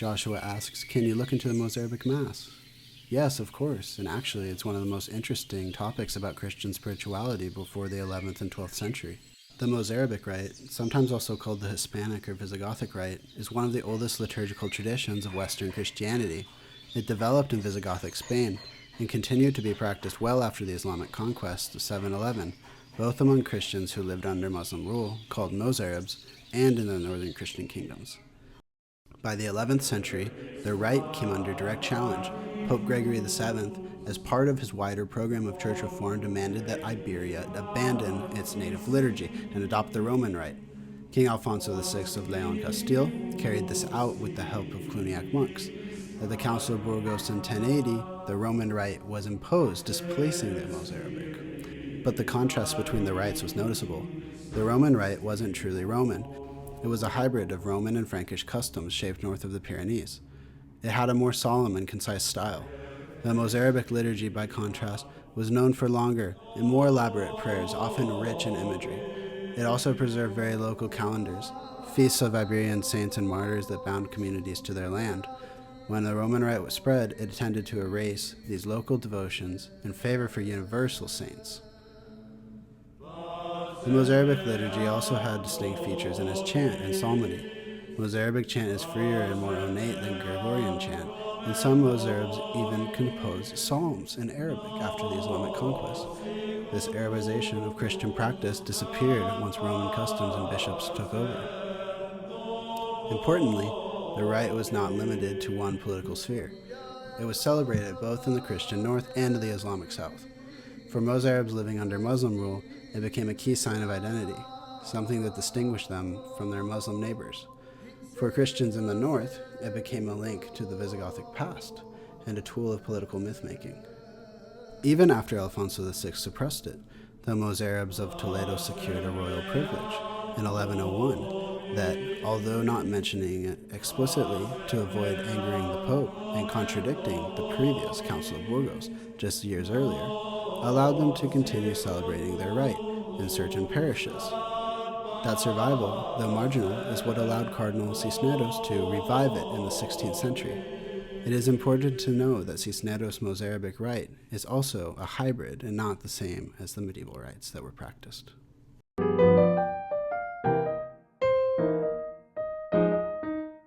Joshua asks, can you look into the Mozarabic Mass? Yes, of course, and actually it's one of the most interesting topics about Christian spirituality before the 11th and 12th century. The Mozarabic rite, sometimes also called the Hispanic or Visigothic rite, is one of the oldest liturgical traditions of Western Christianity. It developed in Visigothic Spain and continued to be practiced well after the Islamic conquest of 711, both among Christians who lived under Muslim rule, called Mozarabs, and in the northern Christian kingdoms. By the 11th century, the rite came under direct challenge. Pope Gregory VII, as part of his wider program of church reform, demanded that Iberia abandon its native liturgy and adopt the Roman rite. King Alfonso VI of León-Castile carried this out with the help of Cluniac monks. At the Council of Burgos in 1080, the Roman rite was imposed, displacing the Mozarabic. But the contrast between the rites was noticeable. The Roman rite wasn't truly Roman. It was a hybrid of Roman and Frankish customs shaped north of the Pyrenees. It had a more solemn and concise style. The Mozarabic liturgy, by contrast, was known for longer and more elaborate prayers, often rich in imagery. It also preserved very local calendars, feasts of Iberian saints and martyrs that bound communities to their land. When the Roman rite was spread, it tended to erase these local devotions in favor for universal saints. The Mozarabic liturgy also had distinct features in its chant and psalmody. Mozarabic chant is freer and more ornate than Gregorian chant, and some Mozarabs even composed psalms in Arabic after the Islamic conquest. This Arabization of Christian practice disappeared once Roman customs and bishops took over. Importantly, the rite was not limited to one political sphere. It was celebrated both in the Christian north and the Islamic south. For Mozarabs living under Muslim rule, it became a key sign of identity, something that distinguished them from their Muslim neighbors. For Christians in the north, it became a link to the Visigothic past and a tool of political myth-making. Even after Alfonso VI suppressed it, the Mozarabs of Toledo secured a royal privilege in 1101 that, although not mentioning it explicitly to avoid angering the Pope and contradicting the previous Council of Burgos just years earlier, allowed them to continue celebrating their rite in certain parishes. That survival, though marginal, is what allowed Cardinal Cisneros to revive it in the 16th century. It is important to know that Cisneros' Mozarabic rite is also a hybrid and not the same as the medieval rites that were practiced.